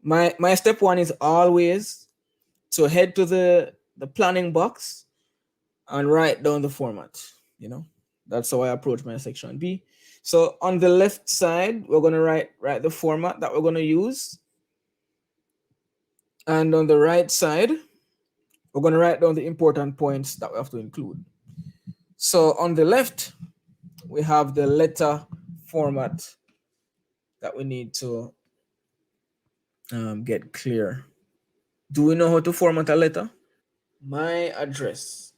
My step one is always to head to the planning box and write down the format. You know, that's how I approach my section B. So on the left side, we're gonna write the format that we're gonna use, and on the right side, we're gonna write down the important points that we have to include. So on the left, we have the letter format that we need to get clear. Do we know how to format a letter? My address.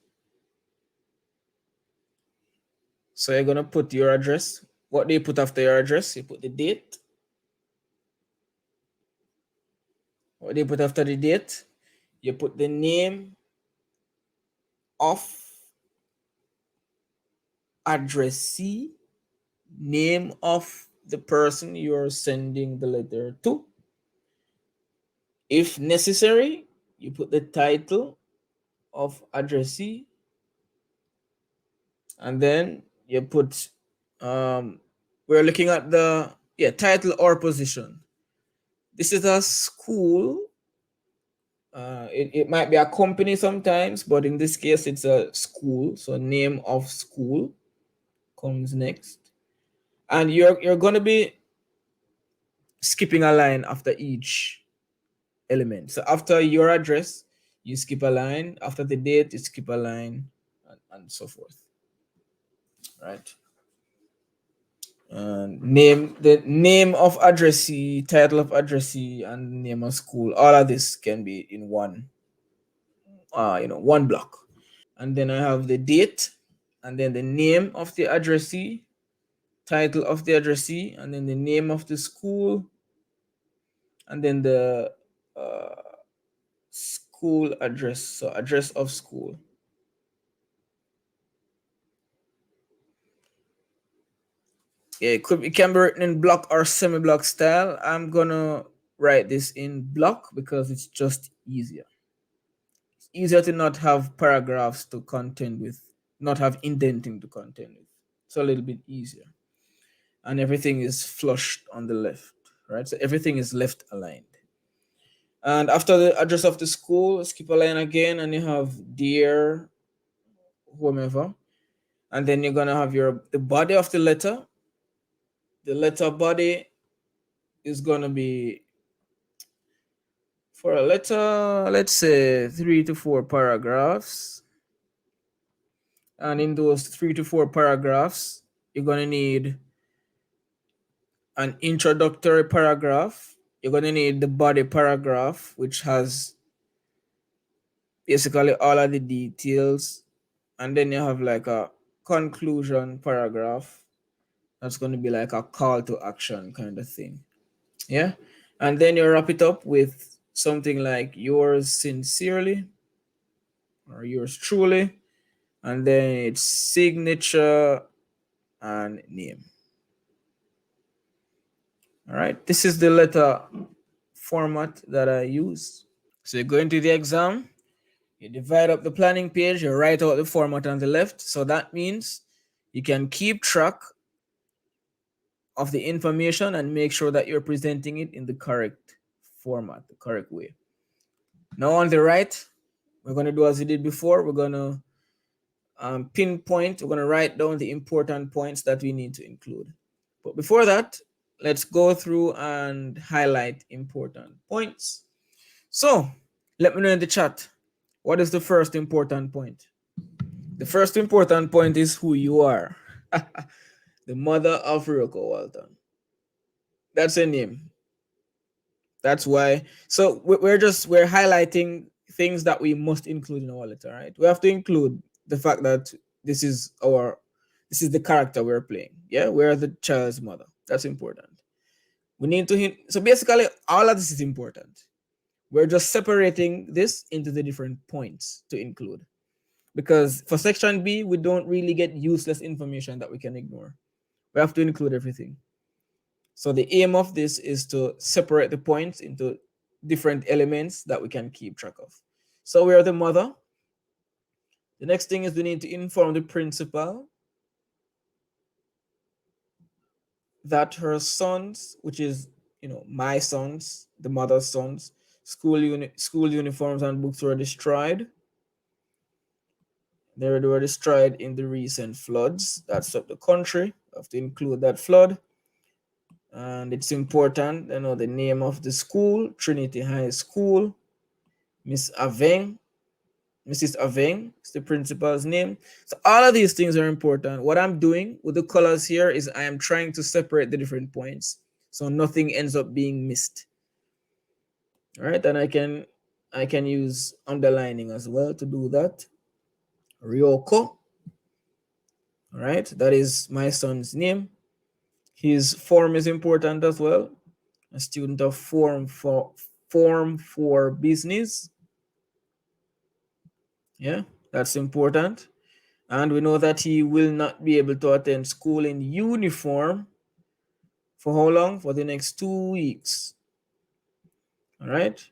So you're gonna put your address. What do you put after your address? You put the date. What do you put after the date? You put the name of addressee, name of the person you're sending the letter to. If necessary, you put the title of addressee, and then you put we're looking at the title or position. This is a school. It might be a company sometimes, but in this case it's a school, so name of school comes next, and you're going to be skipping a line after each element. So after your address, you skip a line. After the date, you skip a line, and so forth. Right? The name of addressee, title of addressee, and name of school. All of this can be in one, one block. And then I have the date, and then the name of the addressee, title of the addressee, and then the name of the school, and then the school address, so address of school. Yeah, it can be written in block or semi-block style. I'm gonna write this in block because it's just easier. It's easier to not have paragraphs to contend with, not have indenting to contend with. It's a little bit easier. And everything is flushed on the left, right? So everything is left aligned. And after the address of the school, skip a line again, and you have dear whomever. And then you're gonna have the body of the letter. The letter body is gonna be, for a letter, let's say 3 to 4 paragraphs. And in those 3 to 4 paragraphs, you're gonna need an introductory paragraph. You're gonna need the body paragraph, which has basically all of the details, and then you have like a conclusion paragraph that's going to be like a call to action kind of thing. Yeah. And then you wrap it up with something like yours sincerely or yours truly, and then it's signature and name. All right, this is the letter format that I use. So you go into the exam, you divide up the planning page, you write out the format on the left. So that means you can keep track of the information and make sure that you're presenting it in the correct format, the correct way. Now on the right, we're going to do as we did before. We're going to pinpoint, we're going to write down the important points that we need to include. But before that, let's go through and highlight important points. So let me know in the chat, what is the first important point? The first important point is who you are. The mother of Rocco Walton. That's her name. That's why. So we're highlighting things that we must include in our letter, right? We have to include the fact that this is the character we're playing. Yeah, we're the child's mother. That's important. We need to so basically all of this is important. We're just separating this into the different points to include. Because for section B, we don't really get useless information that we can ignore. We have to include everything. So the aim of this is to separate the points into different elements that we can keep track of. So we are the mother. The next thing is we need to inform the principal that her sons, which is my sons, the mother's sons. School uniforms and books were destroyed. They were destroyed in the recent floods that swept the country. I have to include that flood. And it's important, the name of the school, Trinity High School. Miss Aveng, Mrs. Aveng is the principal's name. So all of these things are important. What I'm doing with the colors here is I am trying to separate the different points so nothing ends up being missed. All right, and I can use underlining as well to do that. Ryoko. All right, that is my son's name. His form is important as well. A student of form for business. Yeah, that's important. And we know that he will not be able to attend school in uniform for how long? For the next 2 weeks. All right.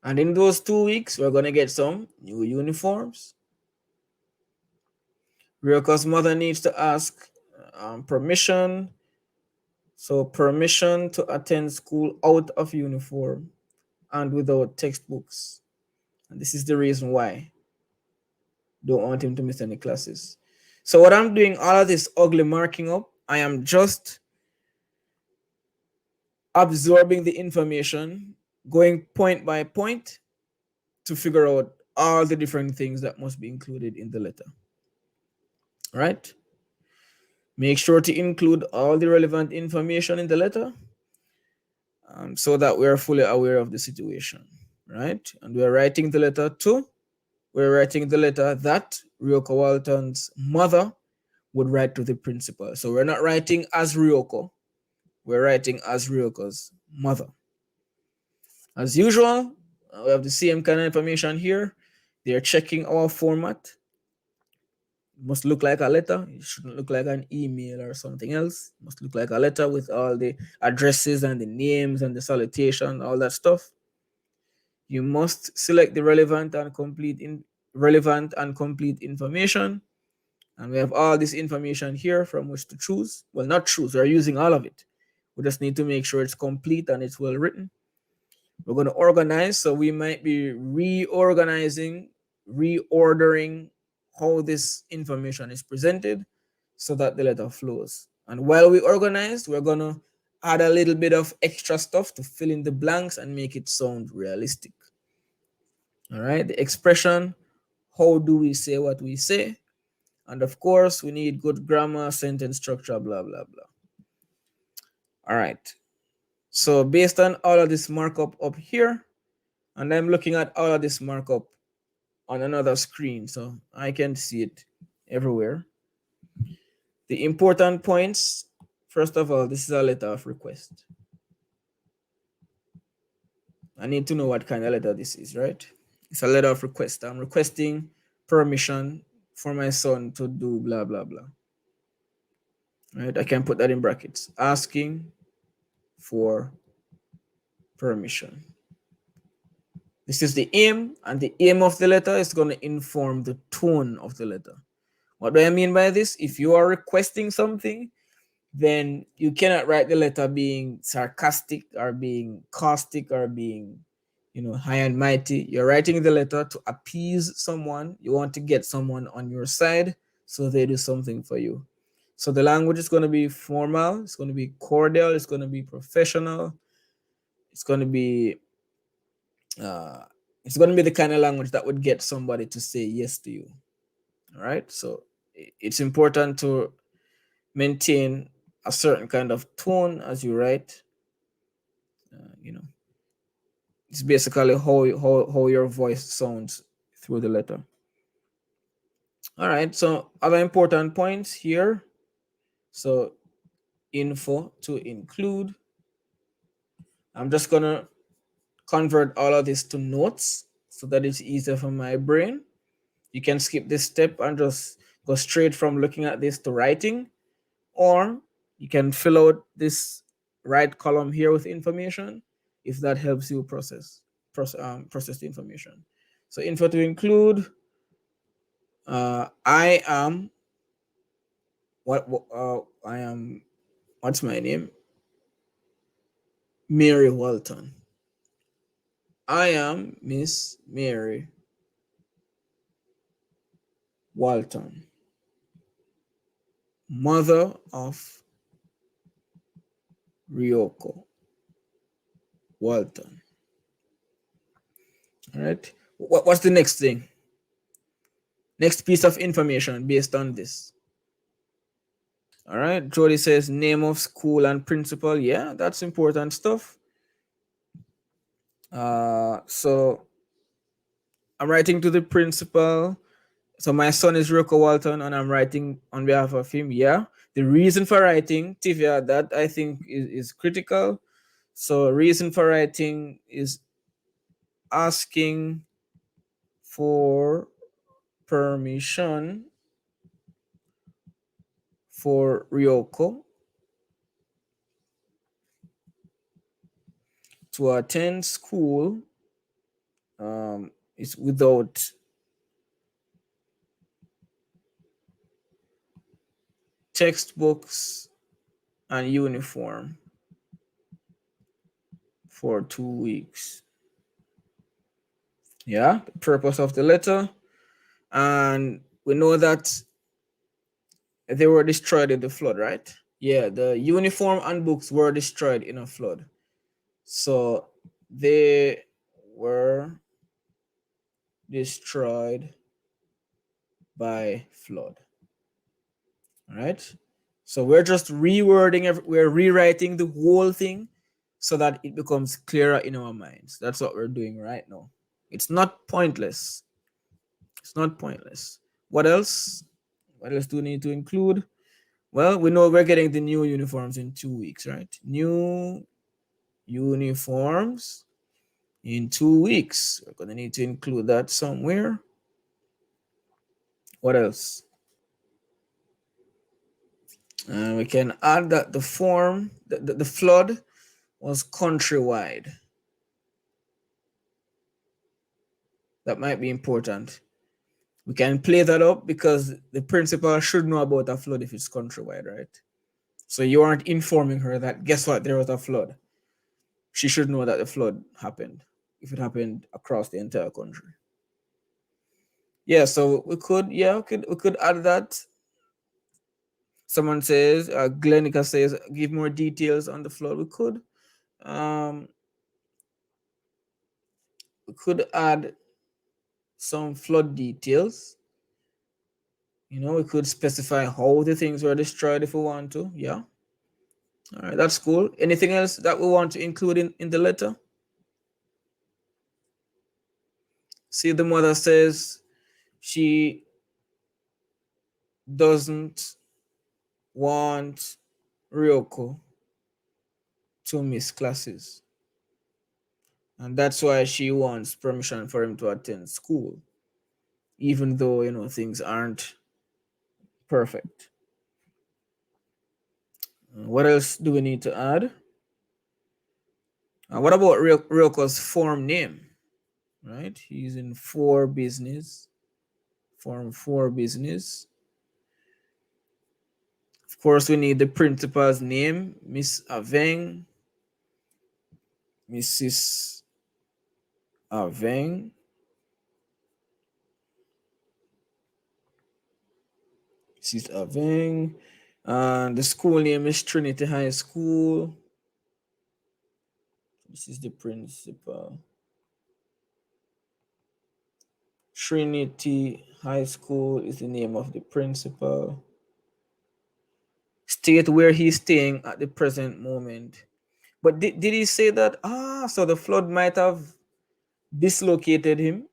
And in those 2 weeks, we're going to get some new uniforms. Ryoko's mother needs to ask permission. So permission to attend school out of uniform and without textbooks. And this is the reason why. Don't want him to miss any classes. So what I'm doing, all of this ugly marking up, I am just absorbing the information, going point by point to figure out all the different things that must be included in the letter. Right? Make sure to include all the relevant information in the letter so that we are fully aware of the situation. Right? And we're writing the letter that Ryoko Walton's mother would write to the principal. So we're not writing as Ryoko, we're writing as Ryoko's mother. As usual, we have the same kind of information here. They're checking our format. It must look like a letter. It shouldn't look like an email or something else. It must look like a letter with all the addresses and the names and the salutation, all that stuff. You must select the relevant and complete information. And we have all this information here from which to choose. Well, not choose, we're using all of it. We just need to make sure it's complete and it's well written. We're going to organize, so we might be reordering how this information is presented so that the letter flows. And while we organize, we're going to add a little bit of extra stuff to fill in the blanks and make it sound realistic. All right, the expression, how do we say what we say? And of course, we need good grammar, sentence structure, blah, blah, blah. All right. So based on all of this markup up here, and I'm looking at all of this markup on another screen, so I can see it everywhere. The important points, first of all, this is a letter of request. I need to know what kind of letter this is, right? It's a letter of request. I'm requesting permission for my son to do blah, blah, blah. Right? I can put that in brackets. Asking for permission. This is the aim, and the aim of the letter is going to inform the tone of the letter. What do I mean by this? If you are requesting something, then you cannot write the letter being sarcastic or being caustic or being, high and mighty. You're writing the letter to appease someone. You want to get someone on your side so they do something for you. So the language is going to be formal. It's going to be cordial. It's going to be professional. It's going to be the kind of language that would get somebody to say yes to you. All right. So it's important to maintain a certain kind of tone as you write. It's basically how your voice sounds through the letter. All right. So other important points here. So info to include. I'm just gonna convert all of this to notes so that it's easier for my brain. You can skip this step and just go straight from looking at this to writing, or you can fill out this right column here with information if that helps you process the information. So info to include, I am what's my name? Mary Walton. I am Miss Mary Walton, mother of Ryoko Walton. All right. What's the next thing? Next piece of information based on this. All right. Jody says name of school and principal. Yeah, that's important stuff. So I'm writing to the principal. So my son is Ryoko Walton, and I'm writing on behalf of him. Yeah. The reason for writing, Tivia, that I think is critical. So reason for writing is asking for permission for Ryoko to attend school is without textbooks and uniform for 2 weeks. Yeah, the purpose of the letter. And we know that they were destroyed in the flood, right? Yeah, the uniform and books were destroyed in a flood. So they were destroyed by flood. All right. So we're just rewording, we're rewriting the whole thing so that it becomes clearer in our minds. That's what we're doing right now. It's not pointless. It's not pointless. What else? What else do we need to include? Well, we know we're getting the new uniforms in 2 weeks, right? New uniforms in 2 weeks. We're going to need to include that somewhere. What else? We can add that the flood was countrywide. That might be important. We can play that up because the principal should know about a flood if it's countrywide, right? So you aren't informing her that, guess what, there was a flood. She should know that the flood happened if it happened across the entire country. Yeah, so we could add that. Someone says, Glenica says, give more details on the flood. We could add some flood details. You know, we could specify how the things were destroyed if we want to. Yeah. All right, that's cool. Anything else that we want to include in the letter? See, the mother says she doesn't want Ryoko to miss classes. And that's why she wants permission for him to attend school, even though, you know, things aren't perfect. What else do we need to add? What about Ryoko's form name? Right, he's in form 4 business. Of course, we need the principal's name, Miss Aveng, Mrs. Aveng. Mrs. Aveng. And the school name is Trinity High School. This is the principal. Trinity High School is the name of the principal. State where he's staying at the present moment. But did he say that? So the flood might have dislocated him.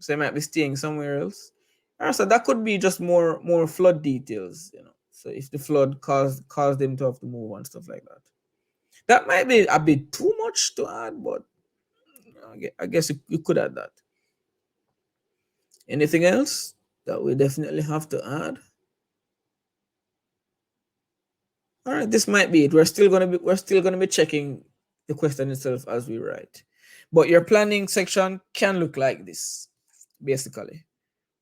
So he might be staying somewhere else. So that could be just more flood details, you know. So if the flood caused him to have to move and stuff like that. That might be a bit too much to add, but I guess you could add that. Anything else that we definitely have to add? All right, this might be it. We're still gonna be checking the question itself as we write. But your planning section can look like this, basically.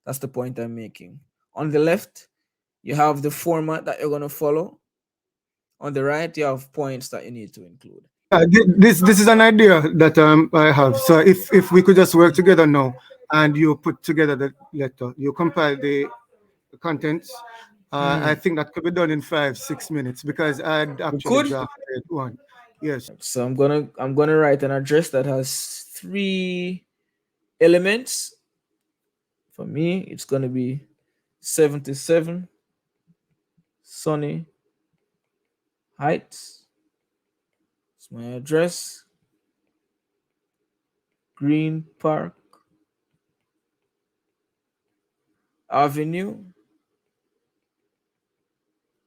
That's the point I'm making. On the left, you have the format that you're gonna follow. On the right, you have points that you need to include. This is an idea that I have. So if we could just work together now, and you put together the letter, you compile the contents. I think that could be done in 5 6 minutes because I'd We actually could. drafted one. Yes. So I'm gonna write an address that has three elements. For me, it's gonna be 77 Sunny Heights. It's my address. Green Park Avenue,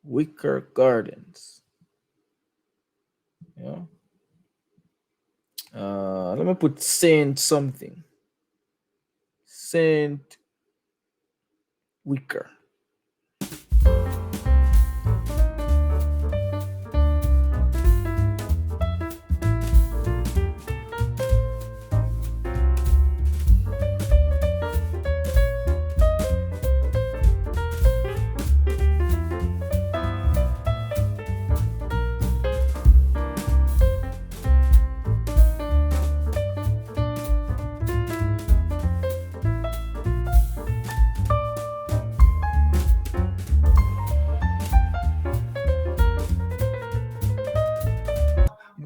Wicker Gardens. Yeah. Let me put Saint something. Saint Wicker.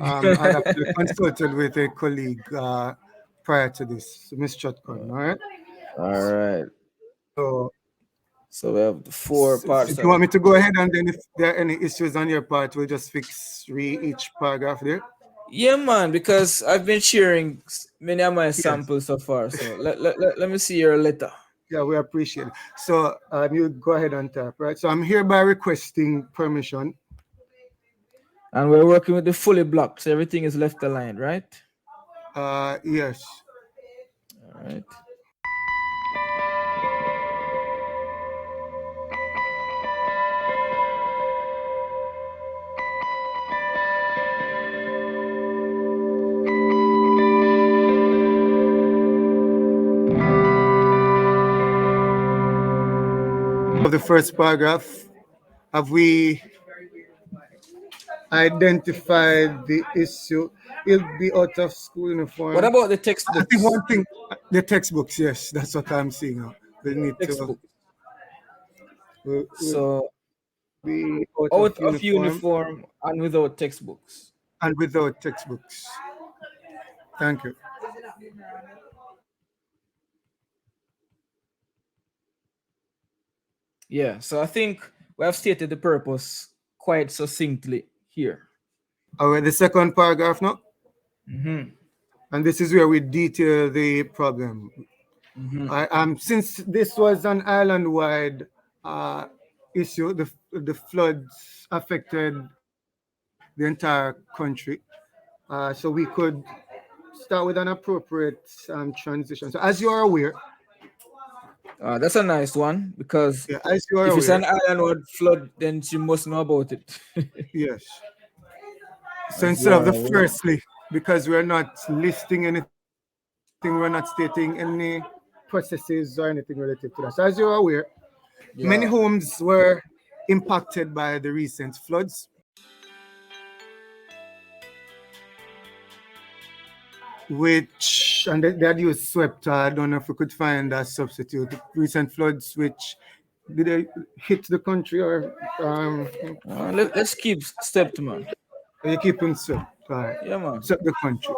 I'd actually consulted with a colleague prior to this, Miss Chotcon. All right. All right. So So we have the four parts if you of want it. me to go ahead and then if there are any issues on your part, we'll just fix each paragraph there. Yeah, man, because I've been sharing many of my Yes. samples so far. So let me see your letter. Yeah, we appreciate it. So you go ahead and tap, right? So I'm hereby requesting permission. And we're working with the fully blocked, so everything is left aligned, right? Yes. All right. Of the first paragraph, have we identified the issue? He'll be out of school What uniform. about the I think textbooks? one thing, the textbooks, yes, that's what I'm seeing now. We need to Textbooks. will So be out of out of uniform uniform and without textbooks. and without textbooks. Thank you. Yeah. So I think we have stated the purpose quite succinctly here. All right, the second paragraph now, Mm-hmm. and this is where we detail the problem. Mm-hmm. Since this was an island-wide issue, the floods affected the entire country. So we could start with an appropriate transition. So as you are aware, That's a nice one because yeah, as you are if it's aware, an islandward flood, then you must know about it. yes. So As you instead of are the aware. firstly, because we're not listing anything, we're not stating any processes or anything related to that. So as you're aware, many Yeah. homes were impacted by the recent floods, which and they had used swept. I don't know if we could find a substitute. Recent floods, which did they hit the country or Let's keep stepped, man. are you keeping swept? All right, Yeah, man. swept the country.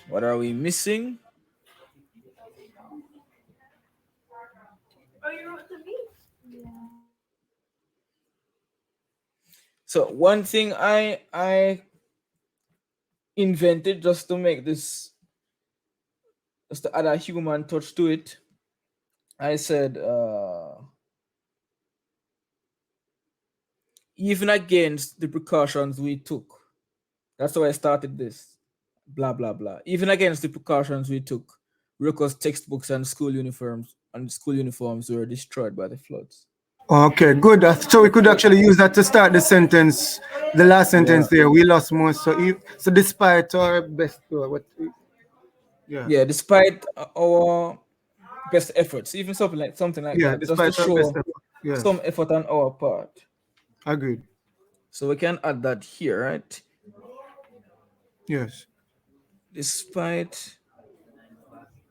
What are we missing? So one thing I invented just to make this, just to add a human touch to it. I said, even against the precautions we took. That's how I started this. Blah blah blah. Even against the precautions we took, Rocco's textbooks and school uniforms were destroyed by the floods. Okay, good. So we could actually use that to start the sentence, the last Yeah. sentence there. We lost most. So despite our best, what? Yeah, Yeah, despite our best efforts, even something like yeah. that, just to Despite our best show effort. Yes, some effort on our part. agreed. So we can add that here, right? Yes, Despite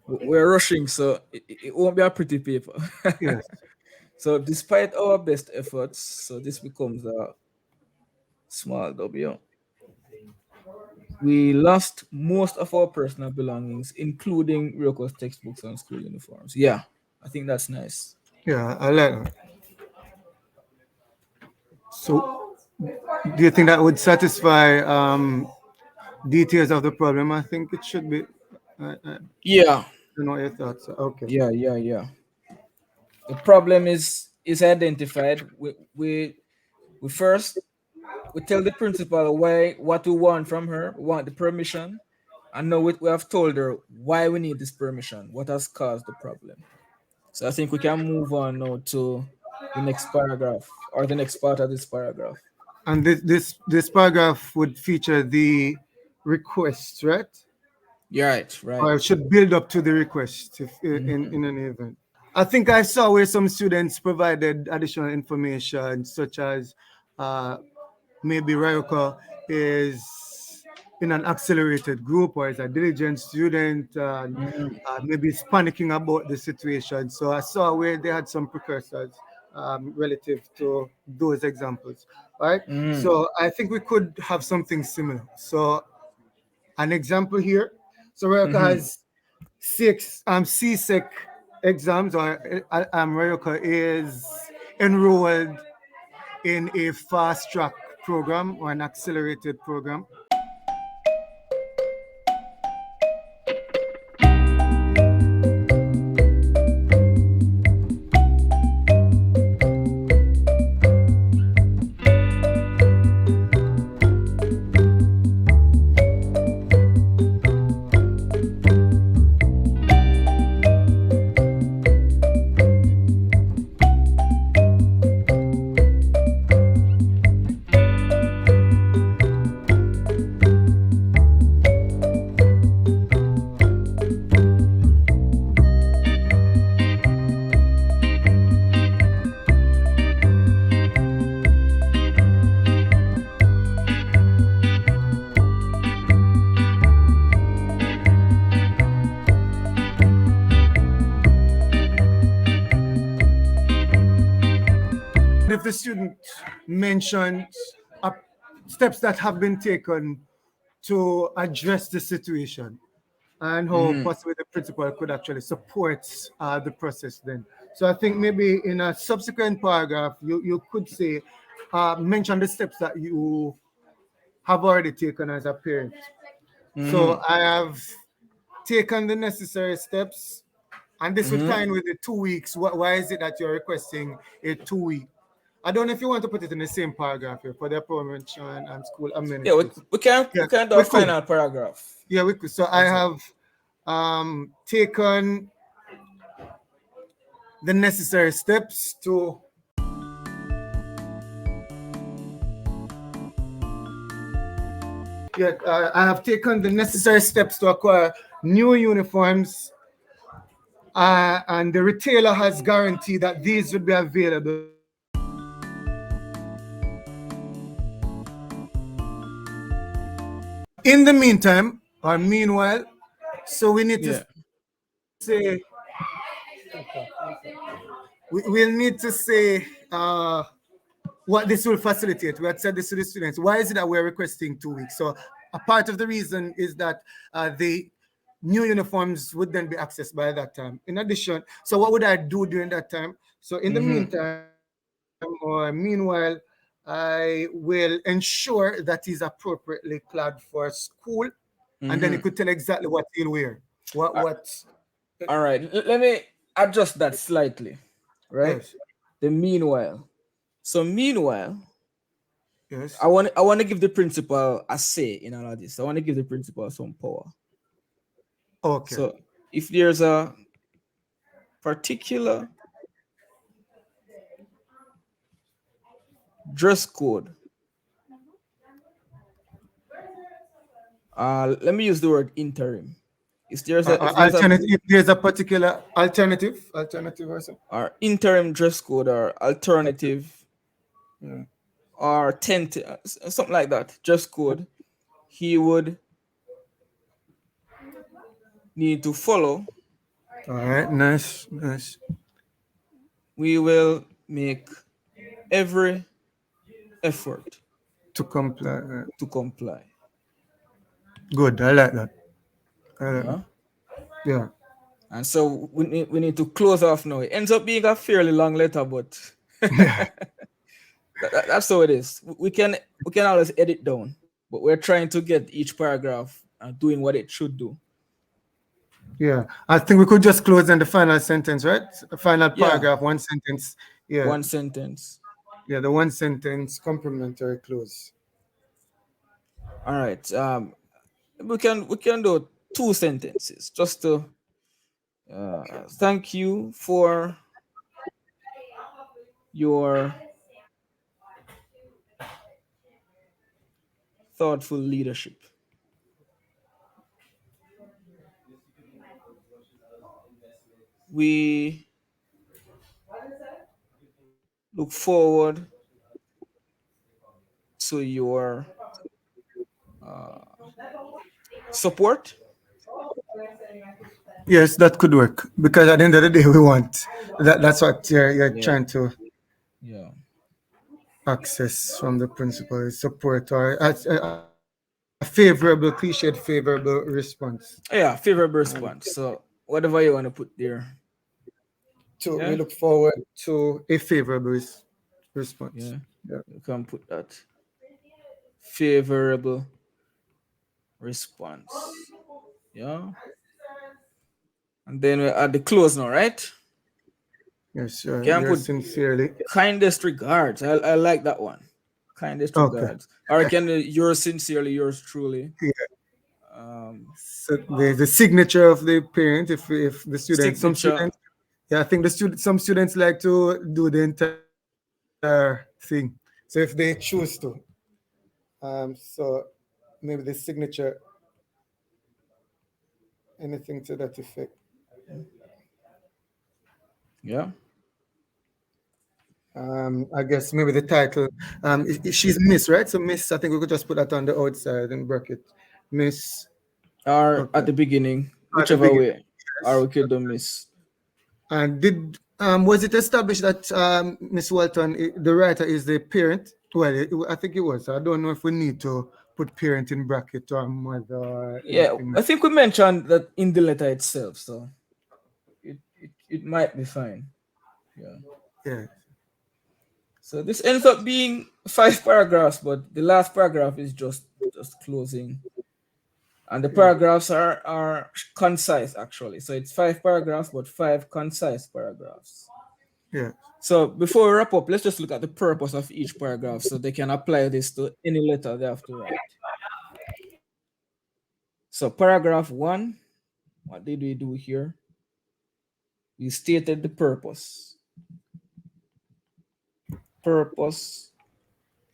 we're rushing, so it won't be a pretty paper. yes. So despite our best efforts, so this becomes a small W. We lost most of our personal belongings, including Ryoko's textbooks and school uniforms. Yeah, I think that's nice. Yeah, I like that. So, do you think that would satisfy details of the problem? I think it should be. I Yeah, don't know your thoughts. Okay. yeah. The problem is identified. We first we tell the principal why what we want from her. We want the permission, and now we have told her why we need this permission. What has caused the problem? So I think we can move on now to the next paragraph or the next part of this paragraph. And this paragraph would feature the request, right? You're right, right. Or it should build up to the request if Mhm. in any event. I think I saw where some students provided additional information, such as uh, maybe Ryuka is in an accelerated group or is a diligent student, and Mhm. maybe is panicking about the situation. So I saw where they had some precursors relative to those examples. All right. Mhm. So I think we could have something similar. So an example here. So Ryuka Mhm. has six CSEC exams, or Ryuka is enrolled in a fast track program or an accelerated program. If the student mentions uh, steps that have been taken to address the situation and how Mhm. possibly the principal could actually support the process then. So I think maybe in a subsequent paragraph, you could say, mention the steps that you have already taken as a parent. So Mhm. I have taken the necessary steps, and this would tie Mhm. in with the 2 weeks. Why is it that you're requesting a 2 week? I don't know if you want to put it in the same paragraph here for the promotion and school Yeah, amenities. we Yeah, can do we a could. final paragraph. Yeah, we could. So I That's it. have taken the necessary steps to. Yeah, I have taken the necessary steps to acquire new uniforms, and the retailer has guaranteed that these would be available. In the meantime, or meanwhile, so we need to Yeah. say, we'll need to say what this will facilitate. We had said this to the students. Why is it that we're requesting 2 weeks? So a part of the reason is that the new uniforms would then be accessed by that time. In addition, so what would I do during that time? So in the Mhm. meantime, or meanwhile, I will ensure that he's appropriately clad for school, and then he Mhm. could tell exactly what he'll wear. Uh, What? all right. Let me adjust that slightly. Right. Yes, The meanwhile. So meanwhile, yes. I want to give the principal a say in all of this. I want to give the principal some power. Okay. So if there's a particular dress code. Let me use the word interim. If there's a Alternative. If there's a particular alternative or something. or interim dress code or alternative Yeah. or tent something like that dress code, he would need to follow. All right. Nice. Nice. We will make every effort To comply. to comply. Good. I like that. I like that. Yeah. Yeah. And so we need to close off now. It ends up being a fairly long letter, but Yeah. that's how it is. We can always edit down, but we're trying to get each paragraph doing what it should do. Yeah. I think we could just close on the final sentence, right? Final Yeah, paragraph, one sentence. Yeah. one sentence. Yeah. The one sentence complimentary close. All right. We can do two sentences just to thank you for your thoughtful leadership. We look forward to your support. Yes, that could work because at the end of the day, we want that. That's what you're Yeah, trying to yeah, access from the principal is support or a favorable, cliched favorable response. yeah. Favorable response. So whatever you want to put there. So we Yeah, look forward to a favorable response. yeah. Yeah. You can put that favorable response. Yeah, and then we add the close now, right? Yes, Can you're put sincerely. kindest regards. I like that one. Kindest Okay. regards. Or can yours sincerely, yours truly. Yeah. Um, So the signature of the parent, if the student, some signature. students, yeah, I think some students like to do the entire thing. So if they choose to, so maybe the signature, anything to that effect. Yeah. I guess maybe the title. She's Miss, right? So Miss, I think we could just put that on the outside and bracket. Miss. Or Okay. at the beginning, At the whichever beginning. way. Or Yes. we could do miss. And did was it established that Miss Walton, the writer, is the parent? Well, I think it was. I don't know if we need to put parent in bracket or mother or Yeah, anything. I think we mentioned that in the letter itself, so it might be fine. Yeah. Yeah. So this ends up being 5 paragraphs, but the last paragraph is just closing. And the Yeah. paragraphs are concise actually. So it's 5 paragraphs, but 5 concise paragraphs. Yeah. So before we wrap up, let's just look at the purpose of each paragraph so they can apply this to any letter they have to write. So paragraph 1, what did we do here? We stated the purpose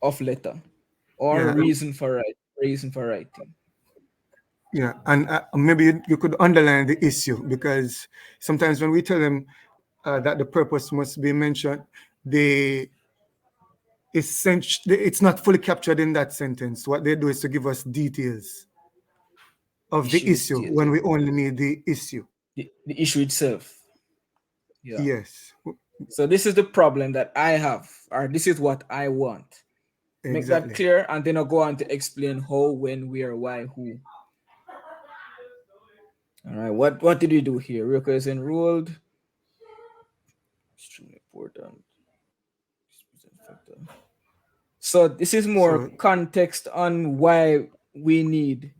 of letter or Yeah. reason for writing. Yeah, and maybe you could underline the issue because sometimes when we tell them that the purpose must be mentioned, they it's not fully captured in that sentence. What they do is to give us details of the Issue is issue when stated. we only need the issue. The issue itself. Yeah. Yes, So this is the problem that I have, or this is what I want. Make that exactly. clear, and then I'll go on to explain how, when, where, why, who. All right. What did we do here? Real is enrolled. Extremely important. So this is more So context on why we need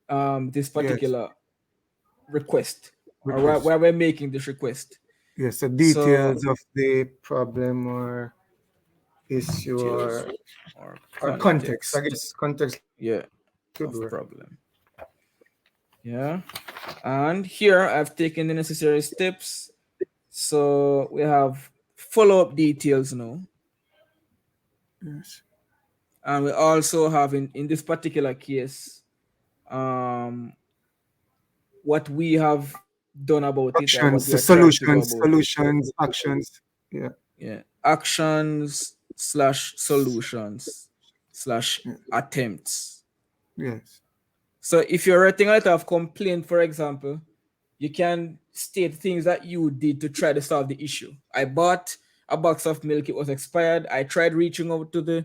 this yes, particular request, or why request. we're making this request. Yes, so So details of the problem or issue details or or context. I context, guess context could work. yeah, of problem. Yeah. And here I've taken the necessary steps. So we have follow-up details now. Yes. And we also have in this particular case, what we have done about it and what Actions, we the are trying to do about it. solutions, actions. Yeah. Yeah. Actions slash solutions slash Yeah. attempts. Yes. So if you're writing a letter of complaint, for example, you can state things that you did to try to solve the issue. I bought a box of milk, it was expired. I tried reaching out to the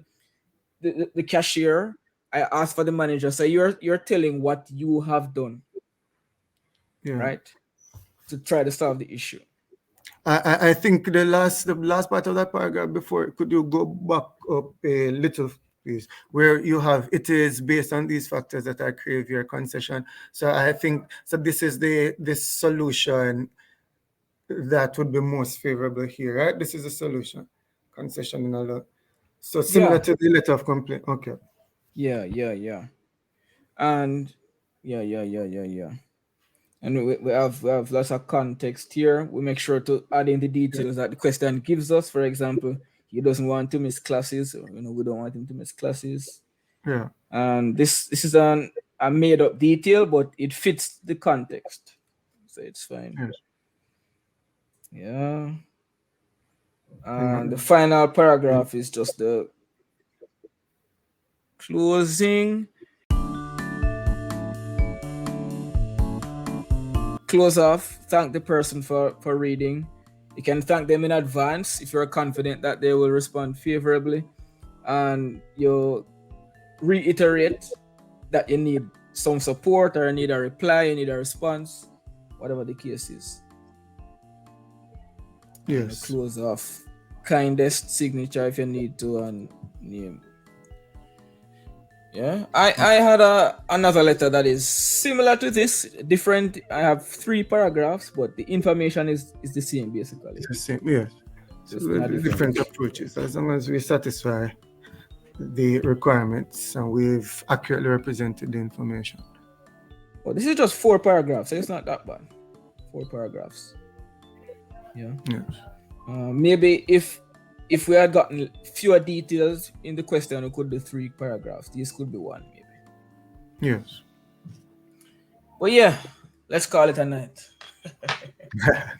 cashier. I asked for the manager. So you're telling what you have done, Yeah. right? To try to solve the issue. I think the last part of that paragraph before, could you go back up a little, please, where you have it is based on these factors that I crave your concession. So I think so. This is the solution that would be most favorable here, right? This is the solution, concession in a lot. So similar Yeah, to the letter of complaint. Okay. yeah. And yeah. And we have lots of context here. We make sure to add in the details that the question gives us. For example, he doesn't want to miss classes. We don't want him to miss classes. Yeah. And this is a made up detail, but it fits the context, so it's fine. Yes. Yeah. And the And final paragraph is just the closing. Close off. Thank the person for reading. You can thank them in advance if you're confident that they will respond favorably, and you reiterate that you need some support or you need a reply, you need a response, whatever the case is. And you yes. close off. Kindest signature if you need to, and name. Yeah, I had another letter that is similar to this, different. I have 3 paragraphs, but the information is the same basically. It's the same. Yes. So So it's not different different. approaches, as long as we satisfy the requirements and we've accurately represented the information. Well, this is just 4 paragraphs, so it's not that bad. 4 paragraphs. Yeah. Yes. Maybe if we had gotten fewer details in the question, we could do 3 paragraphs. This could be 1 maybe. Yes. But yeah, let's call it a night.